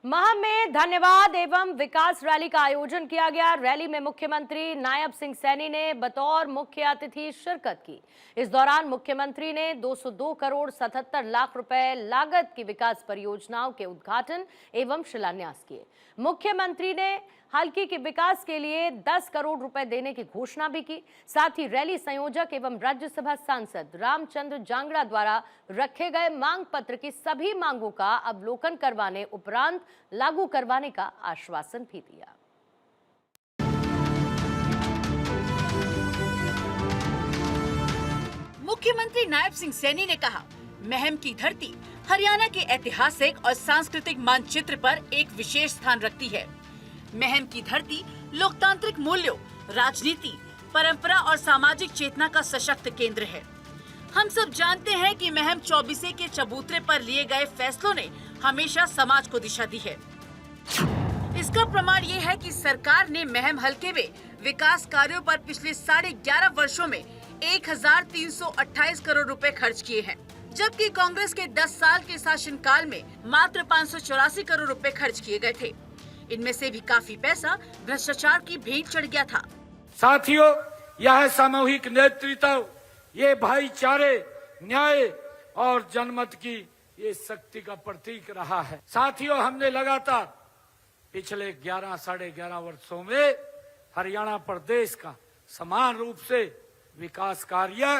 महा में धन्यवाद एवं विकास रैली का आयोजन किया गया। रैली में मुख्यमंत्री नायब सिंह सैनी ने बतौर मुख्य अतिथि शिरकत की। इस दौरान मुख्यमंत्री ने 202 करोड़ 77 लाख रुपए लागत की विकास परियोजनाओं के उद्घाटन एवं शिलान्यास किए। मुख्यमंत्री ने हल्की के विकास के लिए 10 करोड़ रुपए देने की घोषणा भी की। साथ ही रैली संयोजक एवं राज्यसभा सांसद रामचंद्र जांगड़ा द्वारा रखे गए मांग पत्र की सभी मांगों का अवलोकन करवाने उपरांत लागू करवाने का आश्वासन भी दिया। मुख्यमंत्री नायब सिंह सैनी ने कहा, महम की धरती हरियाणा के ऐतिहासिक और सांस्कृतिक मानचित्र पर एक विशेष स्थान रखती है। महम की धरती लोकतांत्रिक मूल्यों, राजनीति, परंपरा और सामाजिक चेतना का सशक्त केंद्र है। हम सब जानते हैं कि महम 24 के चबूतरे पर लिए गए फैसलों ने हमेशा समाज को दिशा दी है। इसका प्रमाण ये है कि सरकार ने महम हलके में विकास कार्यों पर पिछले 11.5 वर्षों में 1328 करोड़ रुपए खर्च किए हैं, जबकि कांग्रेस के 10 साल के शासनकाल में मात्र 584 करोड़ रुपए खर्च किए गए थे। इनमें से भी काफी पैसा भ्रष्टाचार की भेंट चढ़ गया था। साथियों, यह सामूहिक नेतृत्व, ये भाईचारे, न्याय और जनमत की ये शक्ति का प्रतीक रहा है। साथियों, हमने लगातार पिछले 11-11.5 वर्षों में हरियाणा प्रदेश का समान रूप से विकास कार्य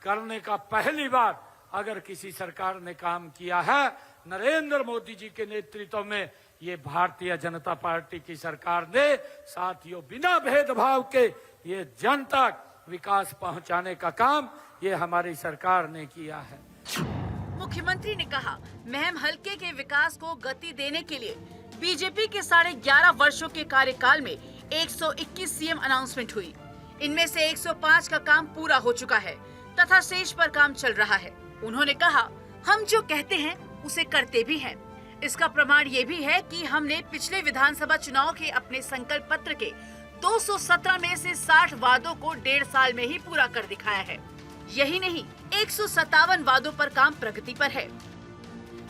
करने का पहली बार अगर किसी सरकार ने काम किया है, नरेंद्र मोदी जी के नेतृत्व में ये भारतीय जनता पार्टी की सरकार ने साथियों बिना भेदभाव के ये जन तक विकास पहुंचाने का काम ये हमारी सरकार ने किया है। मुख्यमंत्री ने कहा, महम हलके के विकास को गति देने के लिए बीजेपी के 11.5 वर्षों के कार्यकाल में 121 सीएम अनाउंसमेंट हुई। इनमें से 105 का काम पूरा हो चुका है तथा शेष पर काम चल रहा है। उन्होंने कहा, हम जो कहते हैं उसे करते भी हैं। इसका प्रमाण ये भी है कि हमने पिछले विधानसभा चुनाव के अपने संकल्प पत्र के 217 में से 60 वादों को 1.5 साल में ही पूरा कर दिखाया है। यही नहीं, 157 वादों पर काम प्रगति पर है।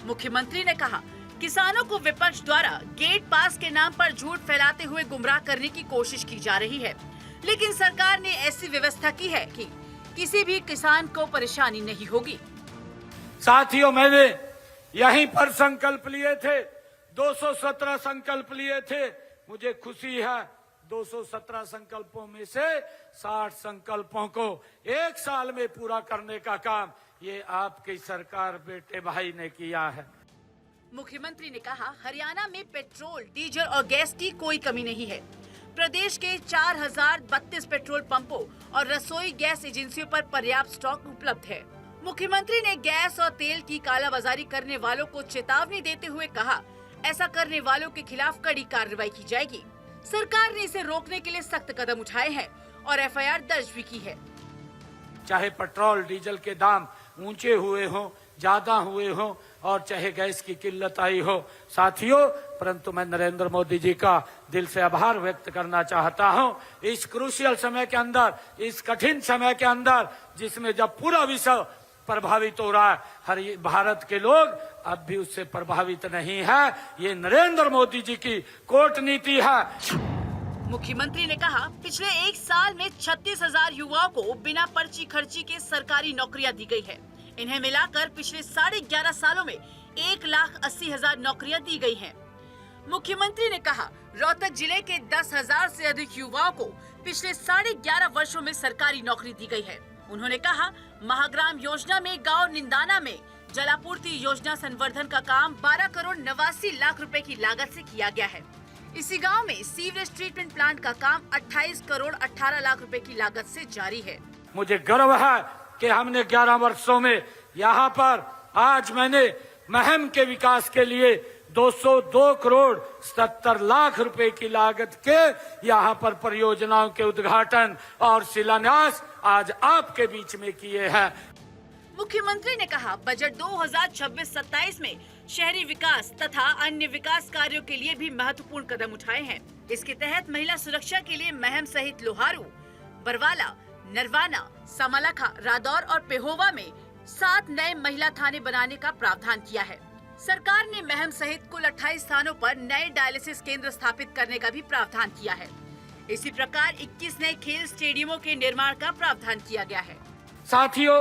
मुख्यमंत्री ने कहा, किसानों को विपक्ष द्वारा गेट पास के नाम पर झूठ फैलाते हुए गुमराह करने की कोशिश की जा रही है, लेकिन सरकार ने ऐसी व्यवस्था की है कि किसी भी किसान को परेशानी नहीं होगी। साथियों, मैंने यहीं पर संकल्प लिए थे, 217 संकल्प लिए थे। मुझे खुशी है 217 संकल्पों में से 60 संकल्पों को 1 साल में पूरा करने का काम ये आपकी सरकार बेटे भाई ने किया है। मुख्यमंत्री ने कहा, हरियाणा में पेट्रोल, डीजल और गैस की कोई कमी नहीं है। प्रदेश के 4032 पेट्रोल पंपों और रसोई गैस एजेंसियों पर पर्याप्त स्टॉक उपलब्ध है। मुख्यमंत्री ने गैस और तेल की कालाबाजारी करने वालों को चेतावनी देते हुए कहा, ऐसा करने वालों के खिलाफ कड़ी कार्रवाई की जाएगी। सरकार ने इसे रोकने के लिए सख्त कदम उठाए हैं और एफआईआर दर्ज भी की है। चाहे पेट्रोल डीजल के दाम ऊंचे हुए हों, ज्यादा हुए हों और चाहे गैस की किल्लत आई हो, साथियों, परंतु मैं नरेंद्र मोदी जी का दिल से आभार व्यक्त करना चाहता हूं। इस क्रूशियल समय के अंदर, इस कठिन समय के अंदर, जिसमें जब पूरा विश्व प्रभावित हो रहा है, भारत के लोग अब भी उससे प्रभावित नहीं है। ये नरेंद्र मोदी जी की कूटनीति है। मुख्यमंत्री ने कहा, पिछले 1 साल में 36,000 युवाओं को बिना पर्ची खर्ची के सरकारी नौकरियां दी गई है। इन्हें मिलाकर पिछले 11.5 सालों में 1,80,000 नौकरियां दी गई हैं। मुख्यमंत्री ने कहा, रोहतक जिले के 10,000 से अधिक युवाओं को पिछले 11.5 वर्षों में सरकारी नौकरी दी गई है। उन्होंने कहा, महाग्राम योजना में गांव निंदाना में जलापूर्ति योजना संवर्धन का काम 12 करोड़ 89 लाख रुपए की लागत से किया गया है। इसी गांव में सीवरेज ट्रीटमेंट प्लांट का काम 28 करोड़ 18 लाख रुपए की लागत से जारी है। मुझे गर्व है कि हमने 11 वर्षों में यहाँ पर आज मैंने महम के विकास के लिए 202 करोड़ 77 लाख रुपए की लागत के यहाँ पर परियोजनाओं के उद्घाटन और शिलान्यास आज आपके बीच में किए हैं। मुख्यमंत्री ने कहा, बजट 2026-27 में शहरी विकास तथा अन्य विकास कार्यों के लिए भी महत्वपूर्ण कदम उठाए हैं। इसके तहत महिला सुरक्षा के लिए महम सहित लोहारू, बरवाला, नरवाना, समालाखा, रादौर और पेहोवा में 7 नए महिला थाने बनाने का प्रावधान किया है। सरकार ने महम सहित कुल 28 स्थानों पर नए डायलिसिस केंद्र स्थापित करने का भी प्रावधान किया है। इसी प्रकार 21 नए खेल स्टेडियमों के निर्माण का प्रावधान किया गया है। साथियों,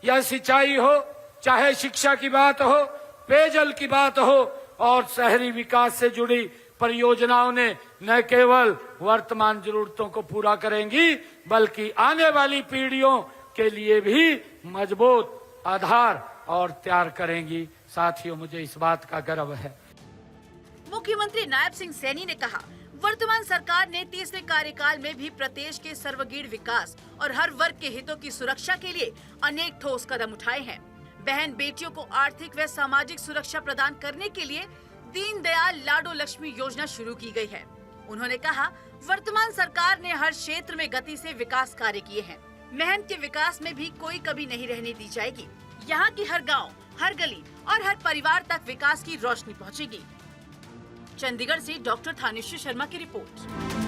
यह सिंचाई हो, चाहे शिक्षा की बात हो, पेयजल की बात हो और शहरी विकास से जुड़ी परियोजनाओं ने न केवल वर्तमान जरूरतों को पूरा करेंगी बल्कि आने वाली पीढ़ियों के लिए भी मजबूत आधार और तैयार करेंगी। साथियों, मुझे इस बात का गर्व है। मुख्यमंत्री नायब सिंह सैनी ने कहा, वर्तमान सरकार ने तीसरे कार्यकाल में भी प्रदेश के सर्वगीण विकास और हर वर्ग के हितों की सुरक्षा के लिए अनेक ठोस कदम उठाए हैं। बहन बेटियों को आर्थिक व सामाजिक सुरक्षा प्रदान करने के लिए दीनदयाल लाडो लक्ष्मी योजना शुरू की गई है। उन्होंने कहा, वर्तमान सरकार ने हर क्षेत्र में गति से विकास कार्य किए हैं। महम के विकास में भी कोई कमी नहीं रहने दी जाएगी। यहाँ की हर गांव, हर गली और हर परिवार तक विकास की रोशनी पहुँचेगी। चंडीगढ़ से डॉक्टर थानेश्वर शर्मा की रिपोर्ट।